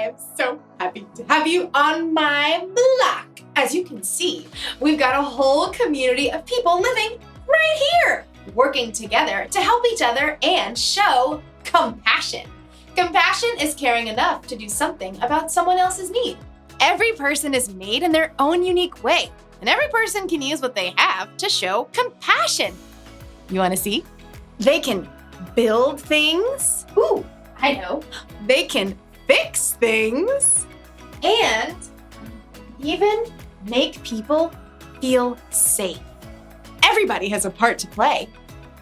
am so happy to have you on my block. As you can see, we've got a whole community of people living right here, working together to help each other and show compassion. Compassion is caring enough to do something about someone else's need. Every person is made in their own unique way, and every person can use what they have to show compassion. You want to see? They can build things. Ooh, I know. They can fix things. And even make people feel safe. Everybody has a part to play.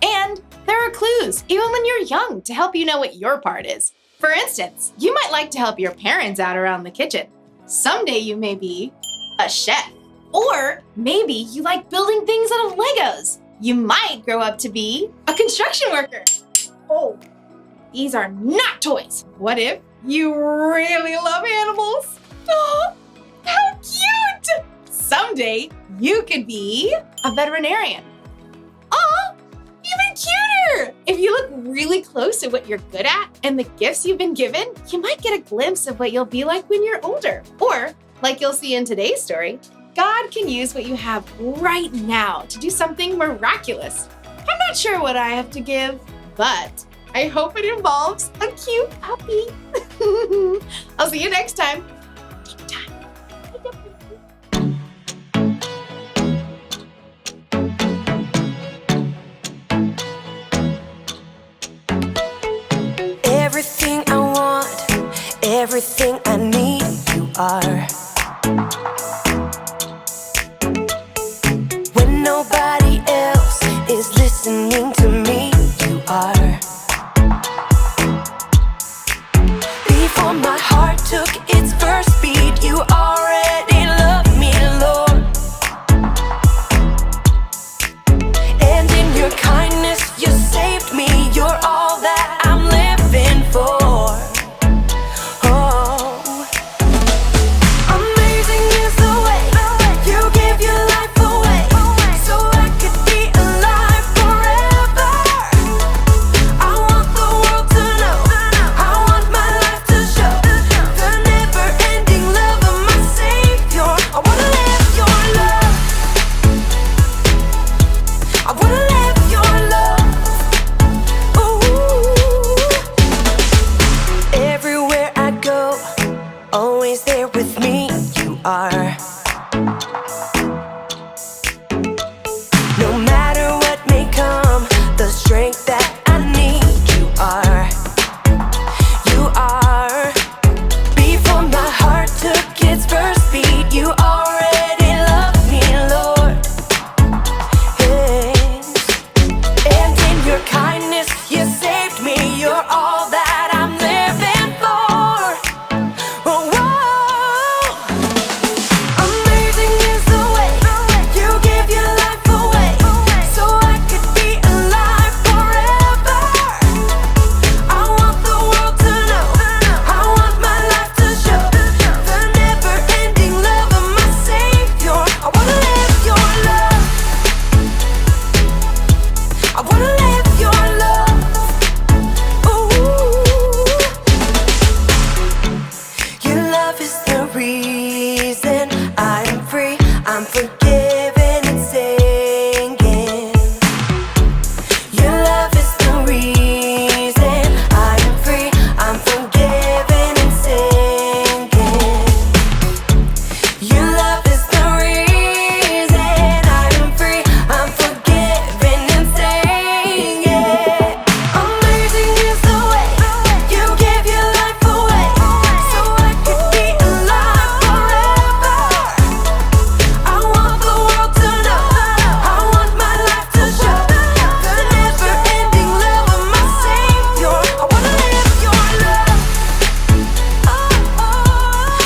And there are clues, even when you're young, to help you know what your part is. For instance, you might like to help your parents out around the kitchen. Someday you may be a chef. Or maybe you like building things out of Legos. You might grow up to be a construction worker. Oh, these are not toys. What if you really love animals? Oh, how cute! Someday you could be a veterinarian. Oh, even cuter! If you look really close at what you're good at and the gifts you've been given, you might get a glimpse of what you'll be like when you're older. Or, like you'll see in today's story, God can use what you have right now to do something miraculous. I'm not sure what I have to give, but I hope it involves a cute puppy. I'll see you next time. Take time. Everything I want, everything I need, you are. When nobody else is listening to me, you are. Before my heart took its first beat, you already loved me, Lord. And in your kindness, you saved me. You're all that I'm living for. Oh, amazing is the way you give your life away, so I could be alive forever. I want the world to know, I want my life to show the never-ending love of my Savior. I wanna live your love, I wanna live your love. Ooh. Everywhere I go, always there with me, you are. No matter what may come, the strength that I need, you are. You are. Before my heart took its first beat, you already loved me, Lord. Yes. And in your kindness, you saved me. You're all that I'm living for. Oh, whoa. Amazing is the way you give your life away, so I could be alive forever. I want the world to know, I want my life to show the never-ending love of my Savior. I wanna live your love, I wanna live your love. Ooh. Your love is the reason I am free, I'm forgiven and singing. Your love is the reason I am free, I'm forgiven and singing. Your love is the reason I am free, I'm forgiven and singing. Amazing is the way you give your life away, so I could be alive forever. I want the world to know, I want my life to show the never-ending love of my Savior. I wanna live your love.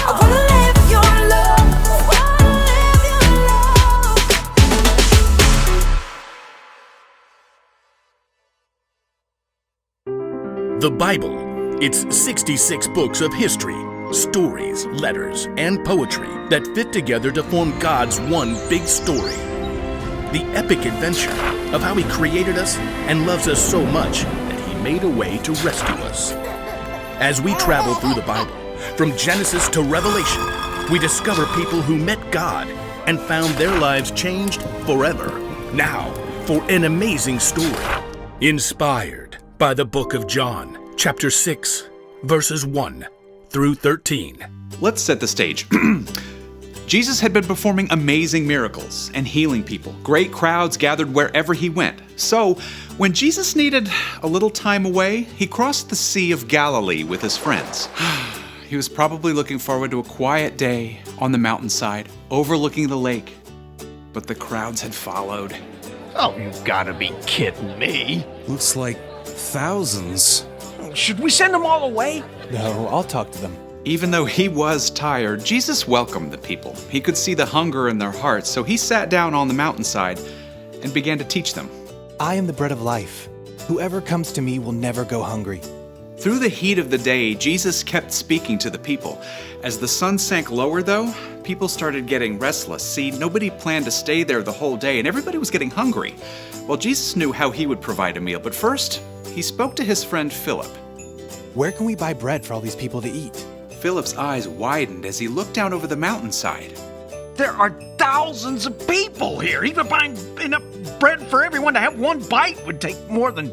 I wanna live your love. The Bible. It's 66 books of history, stories, letters, and poetry that fit together to form God's one big story. The epic adventure of how He created us and loves us so much that He made a way to rescue us. As we travel through the Bible, From Genesis to Revelation, we discover people who met God and found their lives changed forever. Now, for an amazing story, inspired by the book of John, chapter 6, verses 1 through 13. Let's set the stage. Jesus had been performing amazing miracles and healing people. Great crowds gathered wherever he went. So, when Jesus needed a little time away, he crossed the Sea of Galilee with his friends. He was probably looking forward to a quiet day on the mountainside, overlooking the lake. But the crowds had followed. Oh, you've got to be kidding me. Looks like thousands. Should we send them all away? No, I'll talk to them. Even though he was tired, Jesus welcomed the people. He could see the hunger in their hearts, so he sat down on the mountainside and began to teach them. I am the bread of life. Whoever comes to me will never go hungry. Through the heat of the day, Jesus kept speaking to the people. As the sun sank lower, though, people started getting restless. See, nobody planned to stay there the whole day, and everybody was getting hungry. Well, Jesus knew how he would provide a meal, but first, he spoke to his friend Philip. Where can we buy bread for all these people to eat? Philip's eyes widened as he looked down over the mountainside. There are thousands of people here. Even buying enough bread for everyone to have one bite would take more than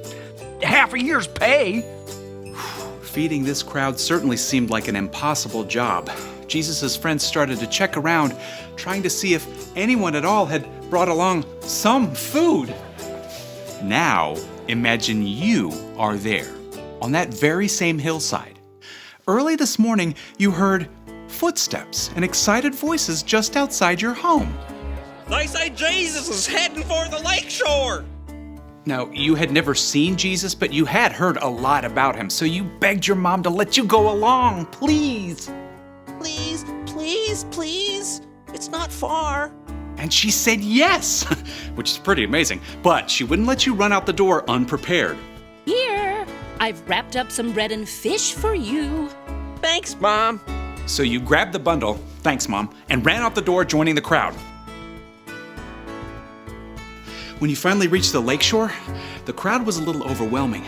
half a year's pay. Feeding this crowd certainly seemed like an impossible job. Jesus' friends started to check around, trying to see if anyone at all had brought along some food. Now, imagine you are there, on that very same hillside. Early this morning, you heard footsteps and excited voices just outside your home. They say Jesus is heading for the lakeshore. Now, you had never seen Jesus, but you had heard a lot about him, so you begged your mom to let you go along, please. Please, please, please. It's not far. And she said yes, which is pretty amazing, but she wouldn't let you run out the door unprepared. Here, I've wrapped up some bread and fish for you. Thanks, Mom. So you grabbed the bundle, thanks Mom, and ran out the door, joining the crowd. When you finally reached the lakeshore, the crowd was a little overwhelming.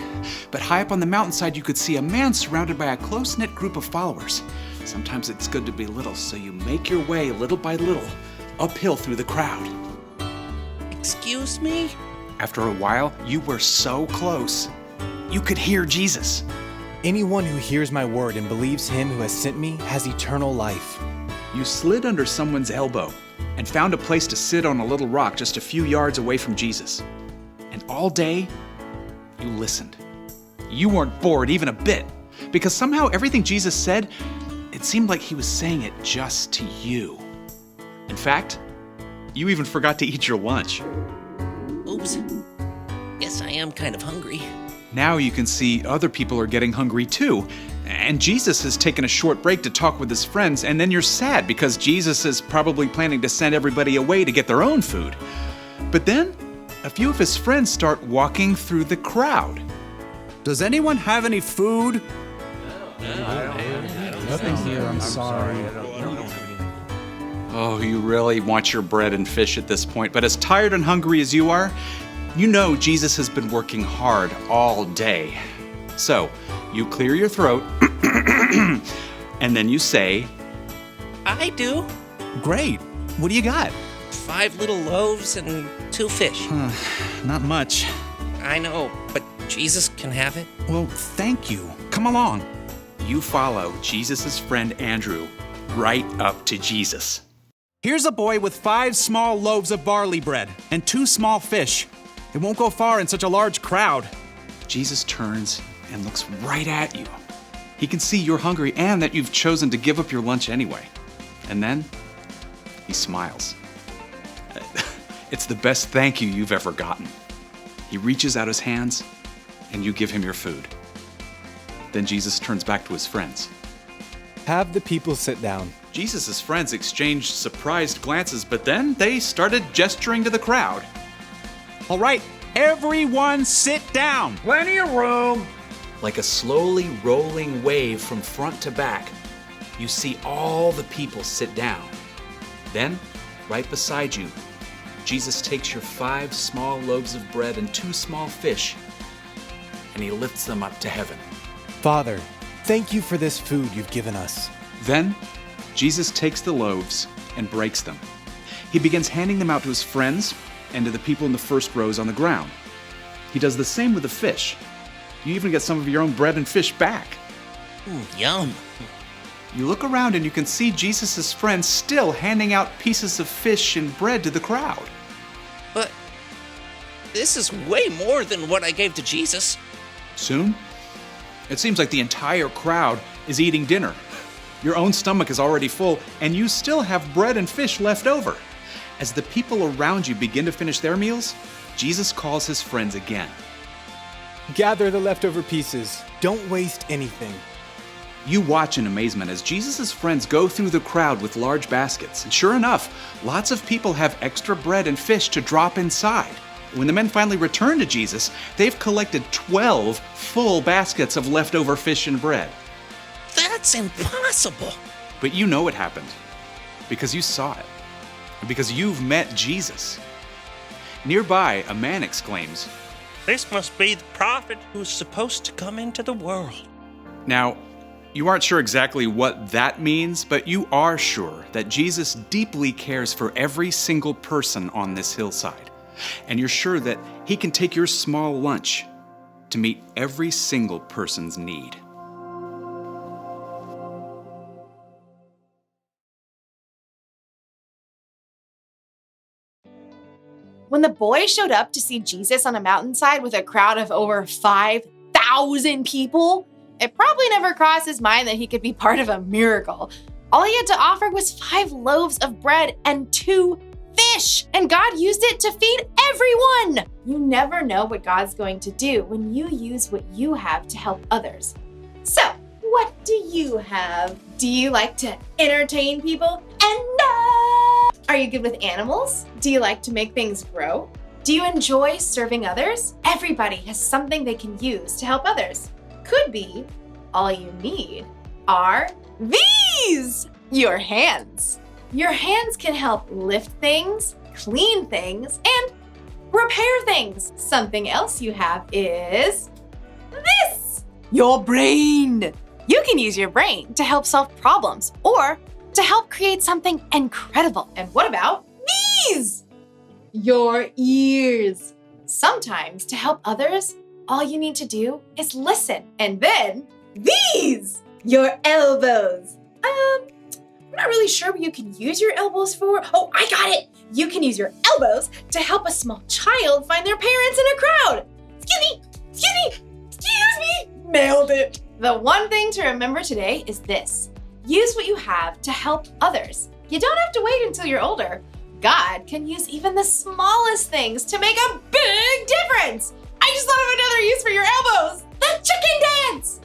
But high up on the mountainside, you could see a man surrounded by a close-knit group of followers. Sometimes it's good to be little, so you make your way little by little uphill through the crowd. Excuse me? After a while, you were so close. You could hear Jesus. Anyone who hears my word and believes him who has sent me has eternal life. You slid under someone's elbow and found a place to sit on a little rock just a few yards away from Jesus. And all day, you listened. You weren't bored even a bit, because somehow everything Jesus said, it seemed like he was saying it just to you. In fact, you even forgot to eat your lunch. Oops. Guess I am kind of hungry. Now you can see other people are getting hungry too. And Jesus has taken a short break to talk with his friends, and then you're sad because Jesus is probably planning to send everybody away to get their own food. But then, a few of his friends start walking through the crowd. Does anyone have any food? Nothing here, I'm sorry. Oh, you really want your bread and fish at this point, but as tired and hungry as you are, you know Jesus has been working hard all day. So, you clear your throat, and then you say, I do. Great. What do you got? 5 little loaves and 2 fish. Not much. I know, but Jesus can have it. Well, thank you. Come along. You follow Jesus' friend Andrew right up to Jesus. Here's a boy with 5 small loaves of barley bread and 2 small fish. It won't go far in such a large crowd. Jesus turns and looks right at you. He can see you're hungry and that you've chosen to give up your lunch anyway. And then he smiles. It's the best thank you you've ever gotten. He reaches out his hands and you give him your food. Then Jesus turns back to his friends. Have the people sit down. Jesus' friends exchanged surprised glances, but then they started gesturing to the crowd. All right, everyone sit down. Plenty of room. Like a slowly rolling wave from front to back, you see all the people sit down. Then, right beside you, Jesus takes your 5 small loaves of bread and 2 small fish, and he lifts them up to heaven. Father, thank you for this food you've given us. Then, Jesus takes the loaves and breaks them. He begins handing them out to his friends and to the people in the first rows on the ground. He does the same with the fish. You even get some of your own bread and fish back. Yum. You look around and you can see Jesus' friends still handing out pieces of fish and bread to the crowd. But this is way more than what I gave to Jesus. Soon, it seems like the entire crowd is eating dinner. Your own stomach is already full, and you still have bread and fish left over. As the people around you begin to finish their meals, Jesus calls his friends again. Gather the leftover pieces. Don't waste anything. You watch in amazement as Jesus' friends go through the crowd with large baskets. And sure enough, lots of people have extra bread and fish to drop inside. When the men finally return to Jesus, they've collected 12 full baskets of leftover fish and bread. That's impossible. But you know it happened because you saw it, and because you've met Jesus. Nearby, a man exclaims, This must be the prophet who's supposed to come into the world. Now, you aren't sure exactly what that means, but you are sure that Jesus deeply cares for every single person on this hillside. And you're sure that he can take your small lunch to meet every single person's need. When the boy showed up to see Jesus on a mountainside with a crowd of over 5,000 people, it probably never crossed his mind that he could be part of a miracle. All he had to offer was 5 loaves of bread and 2 fish, and God used it to feed everyone. You never know what God's going to do when you use what you have to help others. So, what do you have? Do you like to entertain people? And are you good with animals? Do you like to make things grow? Do you enjoy serving others? Everybody has something they can use to help others. Could be all you need are these, your hands. Your hands can help lift things, clean things, and repair things. Something else you have is this, your brain. You can use your brain to help solve problems or to help create something incredible. And what about these? Your ears. Sometimes to help others, all you need to do is listen. And then these, your elbows. I'm not really sure what you can use your elbows for. Oh, I got it. You can use your elbows to help a small child find their parents in a crowd. Excuse me. Nailed it. The one thing to remember today is this. Use what you have to help others. You don't have to wait until you're older. God can use even the smallest things to make a big difference. I just thought of another use for your elbows. The chicken dance.